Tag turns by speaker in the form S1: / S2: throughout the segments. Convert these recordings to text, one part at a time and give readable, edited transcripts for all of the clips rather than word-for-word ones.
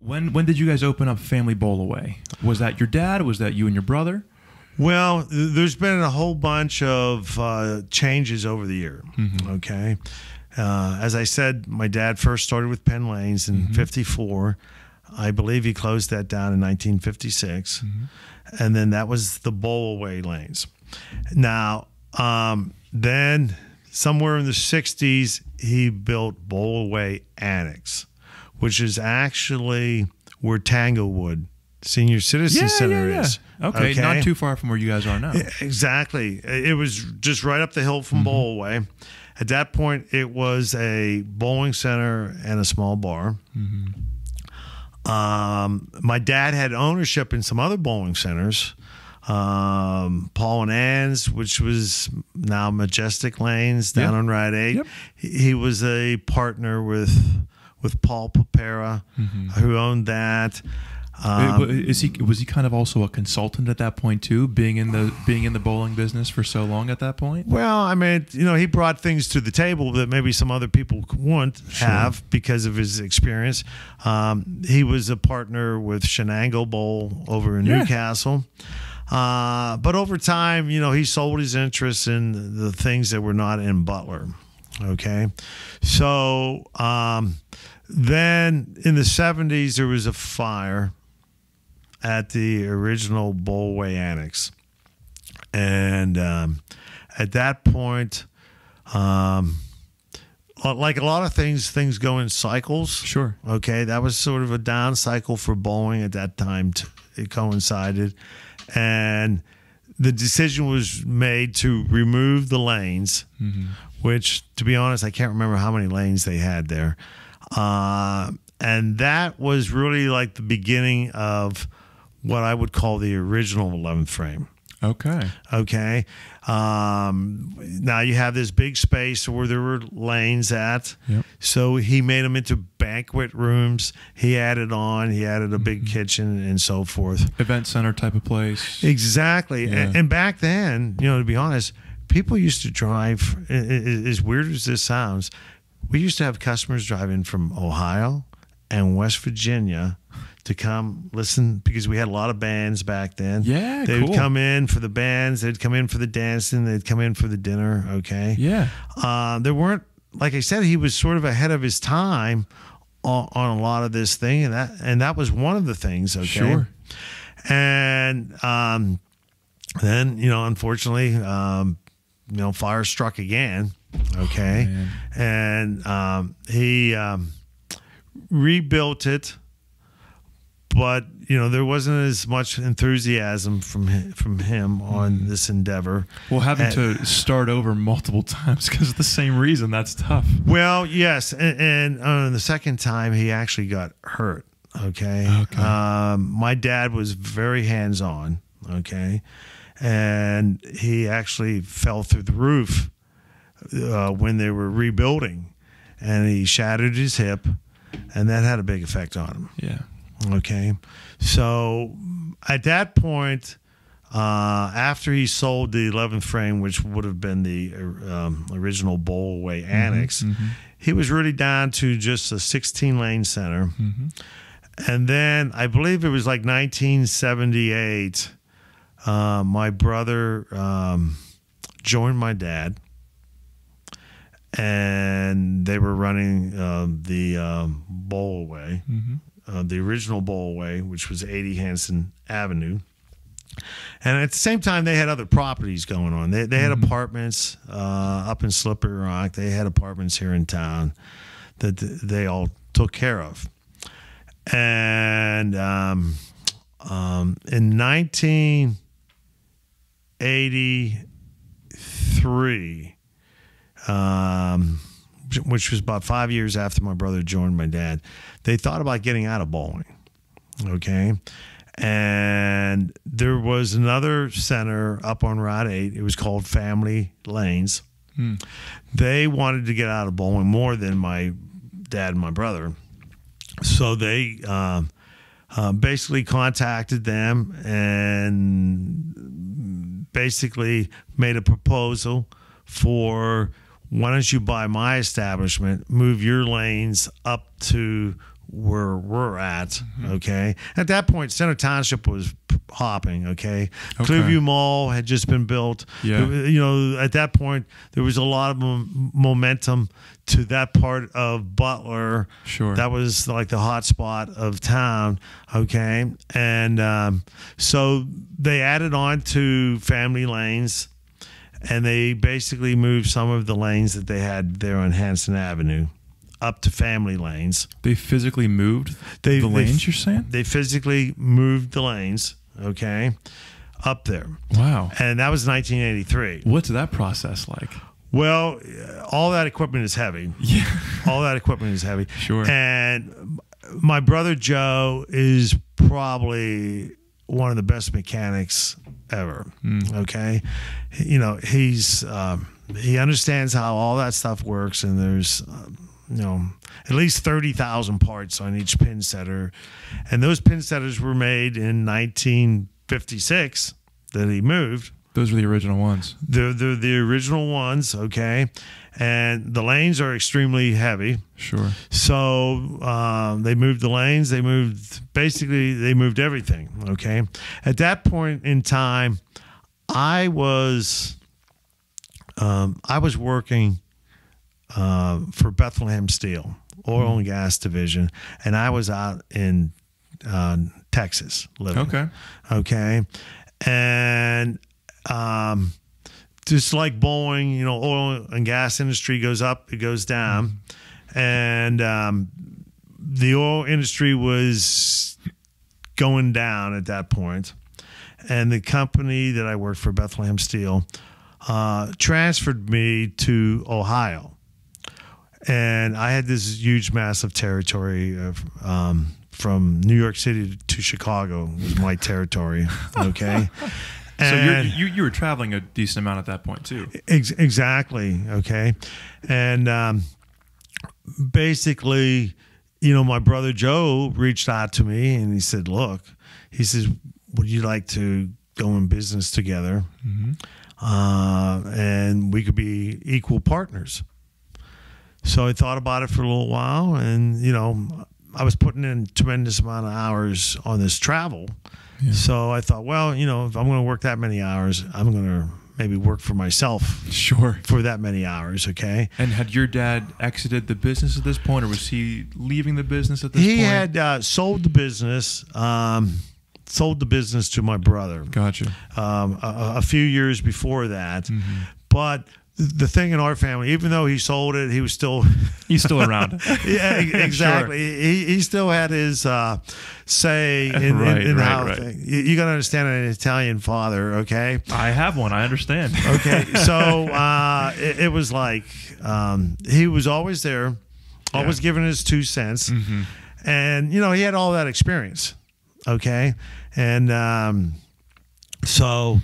S1: When did you guys open up Family Bowlaway? Was that your dad? Was that you and your brother?
S2: Well, there's been a whole bunch of changes over the year. Okay. As I said, my dad first started with Penn Lanes in '54. I believe he closed that down in 1956. And then that was the Bowlaway lanes. Now, then somewhere in the 60s, he built Bowlaway Annex, which is actually where Tanglewood Senior Citizen Center is.
S1: Okay, not too far from where you guys are now.
S2: Exactly. It was just right up the hill from Bowlaway. At that point, it was a bowling center and a small bar. My dad had ownership in some other bowling centers. Paul and Ann's, which was now Majestic Lanes down on Route 8. He was a partner with Paul Papera, who owned that.
S1: Was he kind of also a consultant at that point too, being in the bowling business for so long at that point?
S2: Well, I mean, he brought things to the table that maybe some other people wouldn't have because of his experience. He was a partner with Shenango Bowl over in Newcastle. But over time, he sold his interests in the things that were not in Butler. Okay. So then in the 70s, there was a fire at the original Bowlaway Annex. And at that point, like a lot of things go in cycles.
S1: Sure.
S2: Okay. That was sort of a down cycle for bowling at that time. It coincided. And the decision was made to remove the lanes, which, to be honest, I can't remember how many lanes they had there. And that was really like the beginning of what I would call the original 11th frame.
S1: Okay.
S2: Okay. Now you have this big space where there were lanes at. So he made them into banquet rooms. He added a big kitchen and so forth.
S1: Event center type of place.
S2: Exactly. And back then, to be honest, people used to drive, as weird as this sounds, we used to have customers drive in from Ohio and West Virginia to come listen, because we had a lot of bands back then. They would come in for the bands, they'd come in for the dancing, they'd come in for the dinner. Okay. There weren't, like I said, he was sort of ahead of his time on a lot of this thing, and that was one of the things. Okay.
S1: Sure.
S2: And then unfortunately, fire struck again. Okay. And he rebuilt it. But there wasn't as much enthusiasm from him on this endeavor.
S1: Well, having to start over multiple times because of the same reason, that's tough.
S2: Well, yes, and the second time he actually got hurt. Okay. My dad was very hands-on. Okay, and he actually fell through the roof when they were rebuilding, and he shattered his hip, and that had a big effect on him.
S1: Yeah.
S2: Okay, so at that point, after he sold the 11th frame, which would have been the original Bowlaway Annex, he was really down to just a 16-lane center. And then I believe it was like 1978, my brother joined my dad, and they were running the Bowlaway. The original Bowlaway, which was 80 Hanson Avenue. And at the same time, they had other properties going on. They had apartments up in Slippery Rock. They had apartments here in town that they all took care of. And in 1983, which was about 5 years after my brother joined my dad, they thought about getting out of bowling. Okay. And there was another center up on Route 8. It was called Family Lanes. They wanted to get out of bowling more than my dad and my brother. So they basically contacted them and basically made a proposal for, why don't you buy my establishment, move your lanes up to where we're at. Okay, at that point, Center Township was hopping. Okay, Clearview Mall had just been built.
S1: Yeah.
S2: You know, at that point, there was a lot of momentum to that part of Butler.
S1: Sure.
S2: That was like the hot spot of town. Okay, and so they added on to family lanes. And they basically moved some of the lanes that they had there on Hanson Avenue up to family lanes.
S1: They physically moved the lanes, you're saying?
S2: They physically moved the lanes, okay, up there.
S1: Wow.
S2: And that was 1983.
S1: What's that process like?
S2: Well, all that equipment is heavy.
S1: Yeah.
S2: All that equipment is heavy.
S1: Sure.
S2: And my brother Joe is probably one of the best mechanics ever. Okay, you know, he understands how all that stuff works, and there's you know, at least 30,000 parts on each pin setter, and those pin setters were made in 1956 that he moved.
S1: Those are the original ones.
S2: They're the original ones, okay? And the lanes are extremely heavy.
S1: Sure.
S2: So they moved the lanes. They moved everything, okay? At that point in time, I was working for Bethlehem Steel, oil and gas division, and I was out in Texas living. Okay. And just like Boeing, you know, oil and gas industry goes up, it goes down. And the oil industry was going down at that point. And the company that I worked for, Bethlehem Steel, transferred me to Ohio. And I had this huge, massive territory of, from New York City to Chicago was my territory, okay?
S1: And so you were traveling a decent amount at that point too.
S2: Exactly. Okay. And basically, you know, my brother Joe reached out to me and he said, look, he says, would you like to go in business together? And we could be equal partners. So I thought about it for a little while, and, you know, I was putting in a tremendous amount of hours on this travel. Yeah. So I thought, well, you know, if I'm going to work that many hours, I'm going to maybe work for myself.
S1: Sure. For
S2: that many hours, okay?
S1: And had your dad exited the business at this point, or was he leaving the business at this point?
S2: He had sold the business. Sold the business to my brother.
S1: Gotcha.
S2: A few years before that, but the thing in our family, even though he sold it, he's still
S1: around.
S2: Yeah, exactly. Sure. He still had his say in how thing. You got to understand an Italian father, okay?
S1: I have one. I understand.
S2: Okay, so it was like he was always there, always giving his 2 cents, and you know he had all that experience, okay, and so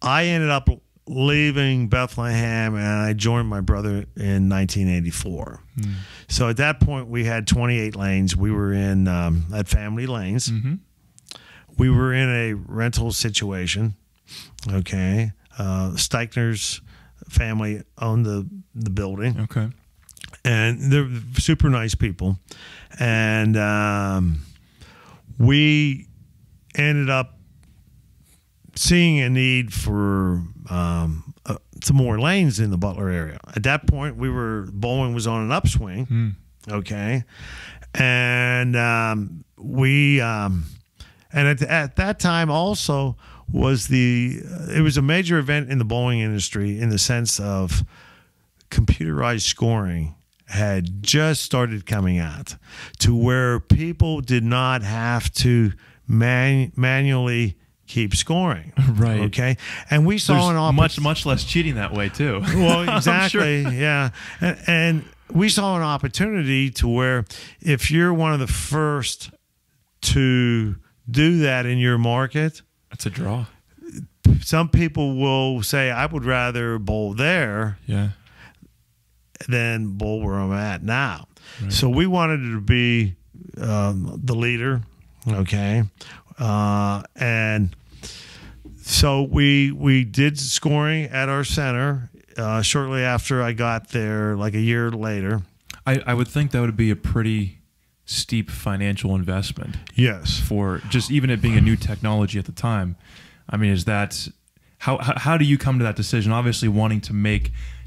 S2: I ended up leaving Bethlehem, and I joined my brother in 1984. So at that point, we had 28 lanes. We were in at family lanes. We were in a rental situation. Okay, Steichner's family owned the building.
S1: Okay,
S2: and they're super nice people, and we ended up seeing a need for some more lanes in the Butler area. At that point, Bowling was on an upswing, okay, and at that time also it was a major event in the bowling industry in the sense of computerized scoring had just started coming out to where people did not have to manually keep scoring,
S1: right?
S2: Okay, and we saw
S1: much less cheating that way too.
S2: Well, exactly, yeah, and we saw an opportunity to where if you're one of the first to do that in your market,
S1: that's a draw.
S2: Some people will say, "I would rather bowl there, than bowl where I'm at now." Right. So we wanted to be the leader, okay. And so we did scoring at our center shortly after I got there, like a year later.
S1: I would think that would be a pretty steep financial investment.
S2: Yes.
S1: For just even it being a new technology at the time. I mean, is that how do you come to that decision? Obviously, wanting to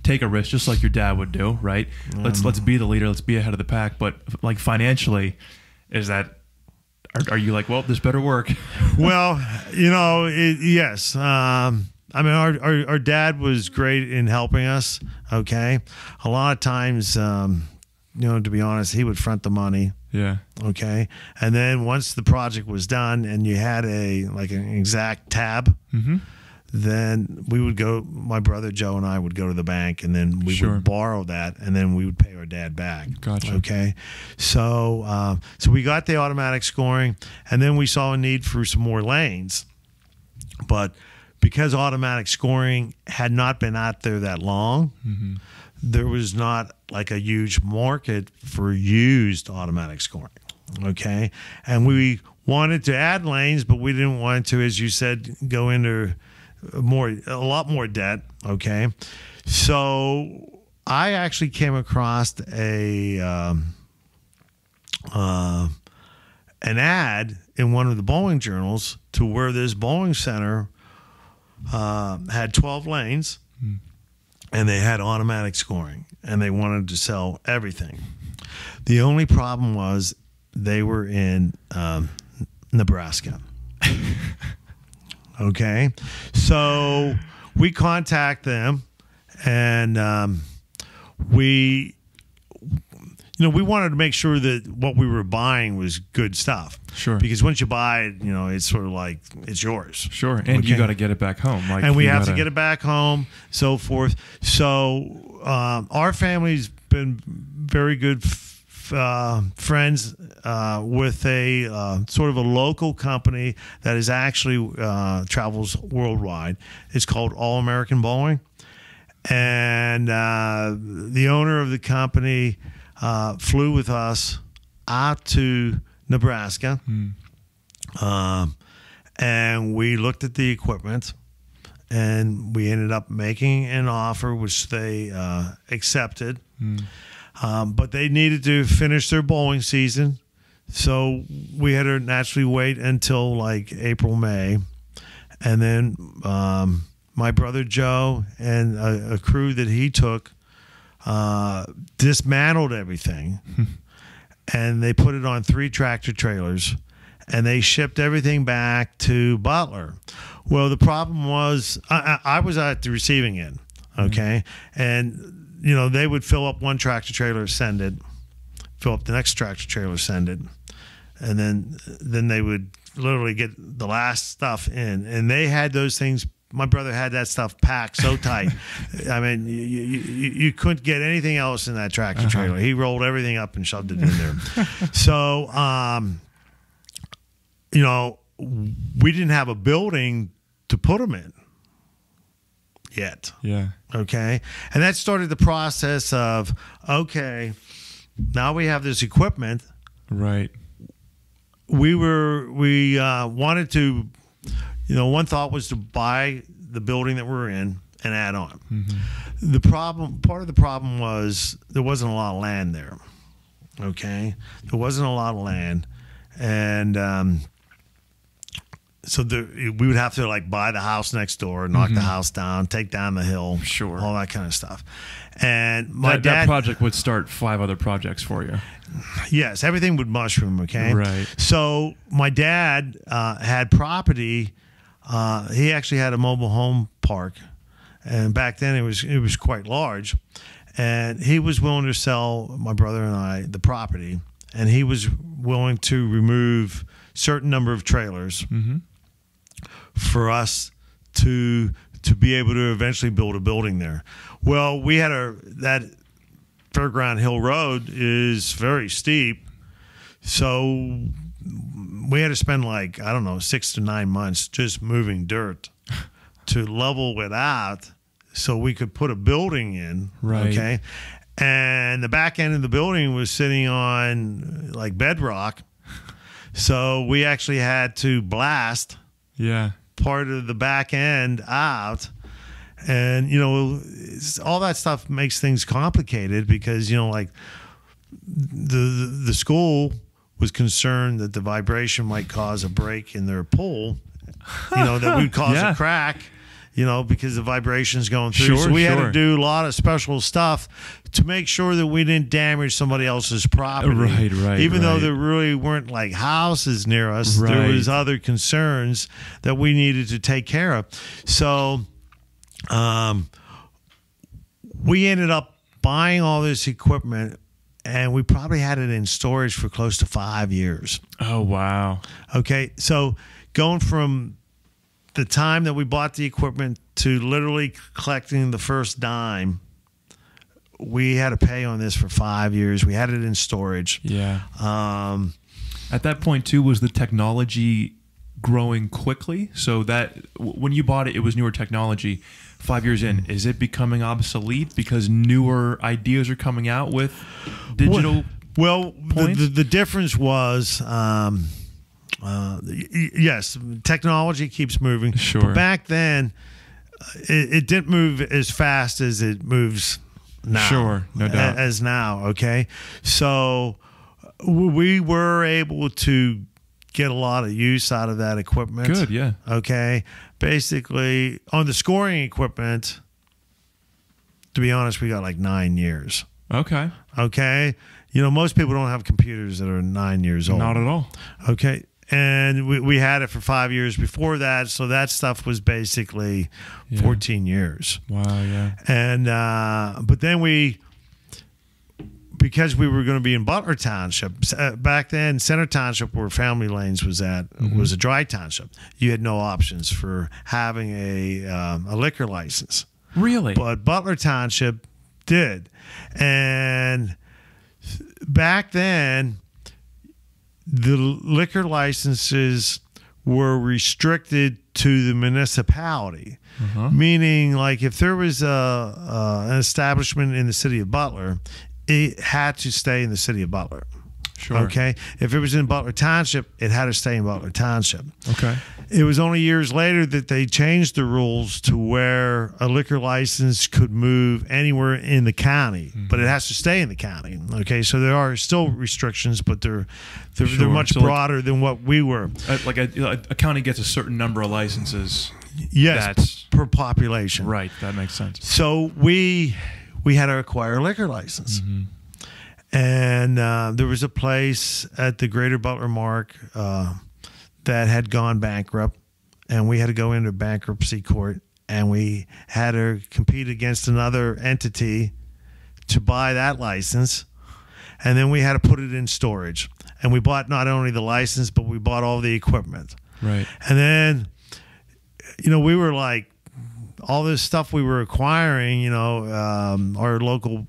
S1: take a risk, just like your dad would do, right? Let's be the leader. Let's be ahead of the pack. But like financially, are you like, well, this better work?
S2: Well, yes. I mean, our dad was great in helping us. Okay, a lot of times, to be honest, he would front the money.
S1: Yeah.
S2: Okay. And then once the project was done and you had an exact tab, then we would go, my brother Joe and I would go to the bank, and then we would borrow that, and then we would pay our dad back.
S1: Gotcha.
S2: Okay. So, so we got the automatic scoring, and then we saw a need for some more lanes. But because automatic scoring had not been out there that long, there was not like a huge market for used automatic scoring. Okay. And we wanted to add lanes, but we didn't want to, as you said, go into a lot more debt. Okay. So I actually came across an ad in one of the bowling journals to where this bowling center had 12 lanes. And they had automatic scoring, and they wanted to sell everything. The only problem was they were in Nebraska. Okay. So we contact them, and we wanted to make sure that what we were buying was good stuff.
S1: Sure.
S2: Because once you buy it, it's sort of like it's yours.
S1: Sure. And you got to get it back home.
S2: And we have to get it back home, so forth. So our family's been very good friends with a sort of a local company that is actually travels worldwide. It's called All American Bowling. And the owner of the company flew with us out to Nebraska, and we looked at the equipment, and we ended up making an offer, which they accepted. But they needed to finish their bowling season, so we had to naturally wait until like April, May, and then my brother Joe and a crew that he took dismantled everything, and they put it on 3 tractor trailers, and they shipped everything back to Butler. Well, the problem was I was at the receiving end, okay? And, they would fill up one tractor trailer, send it, fill up the next tractor trailer, send it, and then they would literally get the last stuff in. And they had those things. My brother had that stuff packed so tight. I mean, you couldn't get anything else in that tractor trailer. He rolled everything up and shoved it in there. So, we didn't have a building to put them in yet.
S1: Yeah.
S2: Okay. And that started the process of, okay, now we have this equipment.
S1: Right.
S2: We wanted to, one thought was to buy the building that we're in and add on. Part of the problem was there wasn't a lot of land there. Okay. There wasn't a lot of land. And, so we would have to like buy the house next door, knock the house down, take down the hill, all that kind of stuff. And that
S1: project would start 5 other projects for you.
S2: Yes, everything would mushroom. Okay,
S1: right.
S2: So my dad had property. He actually had a mobile home park, and back then it was quite large. And he was willing to sell my brother and I the property, and he was willing to remove certain number of trailers for us to be able to eventually build a building there. Well, we had that Fairground Hill Road is very steep, so we had to spend 6 to 9 months just moving dirt to level it out so we could put a building in.
S1: Right.
S2: Okay. And the back end of the building was sitting on like bedrock. So we actually had to blast part of the back end out. And, all that stuff makes things complicated because, the school was concerned that the vibration might cause a break in their pole, that would cause
S1: Yeah.
S2: a crack, because the vibration's going through.
S1: Sure,
S2: so we had
S1: sure.
S2: to do a lot of special stuff to make sure that we didn't damage somebody else's property.
S1: Right,
S2: Even though
S1: right.
S2: there really weren't like houses near us, there
S1: Right.
S2: was other concerns that we needed to take care of. So we ended up buying all this equipment, and we probably had it in storage for close to 5 years.
S1: Oh, wow.
S2: Okay, so going from the time that we bought the equipment to literally collecting the first dime, we had to pay on this for 5 years. We had it in storage.
S1: Yeah. At that point, too, was the technology growing quickly? So that when you bought it, it was newer technology. 5 years in, is it becoming obsolete because newer ideas are coming out with digital?
S2: Well,
S1: points?
S2: the difference was, yes, technology keeps moving.
S1: Sure.
S2: But back then, it didn't move as fast as it moves now.
S1: Sure, no doubt.
S2: As now, okay? So we were able to get a lot of use out of that equipment.
S1: Good, yeah.
S2: Okay. Basically, on the scoring equipment, to be honest, we got like 9 years.
S1: Okay.
S2: Okay. Most people don't have computers that are 9 years old.
S1: Not at all.
S2: Okay. And we had it for 5 years before that. So that stuff was basically 14 years.
S1: Wow, yeah.
S2: And, but then because we were going to be in Butler Township, back then, Center Township, where Family Lanes was at, was a dry township. You had no options for having a liquor license.
S1: Really?
S2: But Butler Township did. And back then, the liquor licenses were restricted to the municipality. Meaning, like, if there was an establishment in the city of Butler, it had to stay in the city of Butler.
S1: Sure.
S2: Okay. If it was in Butler Township, it had to stay in Butler Township.
S1: Okay.
S2: It was only years later that they changed the rules to where a liquor license could move anywhere in the county, but it has to stay in the county. Okay. So there are still restrictions, but they're
S1: Sure.
S2: much
S1: So, like,
S2: broader than what we were.
S1: Like a county gets a certain number of licenses.
S2: Yes.
S1: That's
S2: per population.
S1: right. That makes sense.
S2: So we had to acquire a liquor license. And there was a place at the Greater Butler Mark that had gone bankrupt, and we had to go into bankruptcy court, and we had to compete against another entity to buy that license, and then we had to put it in storage. And we bought not only the license, but we bought all the equipment.
S1: Right.
S2: And then, we were like, all this stuff we were acquiring, our local,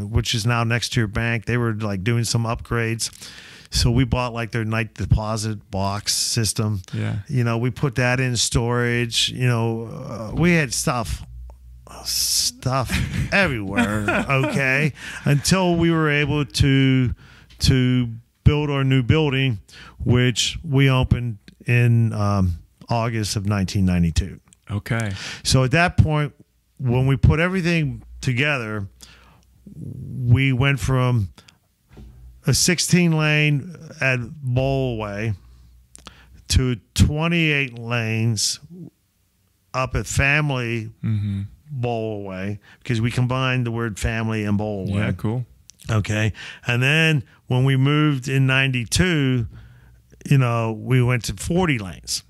S2: which is now Next Tier Bank, they were like doing some upgrades. So we bought like their night deposit box system.
S1: Yeah.
S2: We put that in storage. We had stuff everywhere. Okay. Until we were able to build our new building, which we opened in August of 1992.
S1: Okay.
S2: So at that point, when we put everything together, we went from a 16 lane at Bowlaway to 28 lanes up at Family Bowlaway, because we combined the word family and Bowlaway.
S1: Yeah, cool.
S2: Okay. And then when we moved in 92, we went to 40 lanes.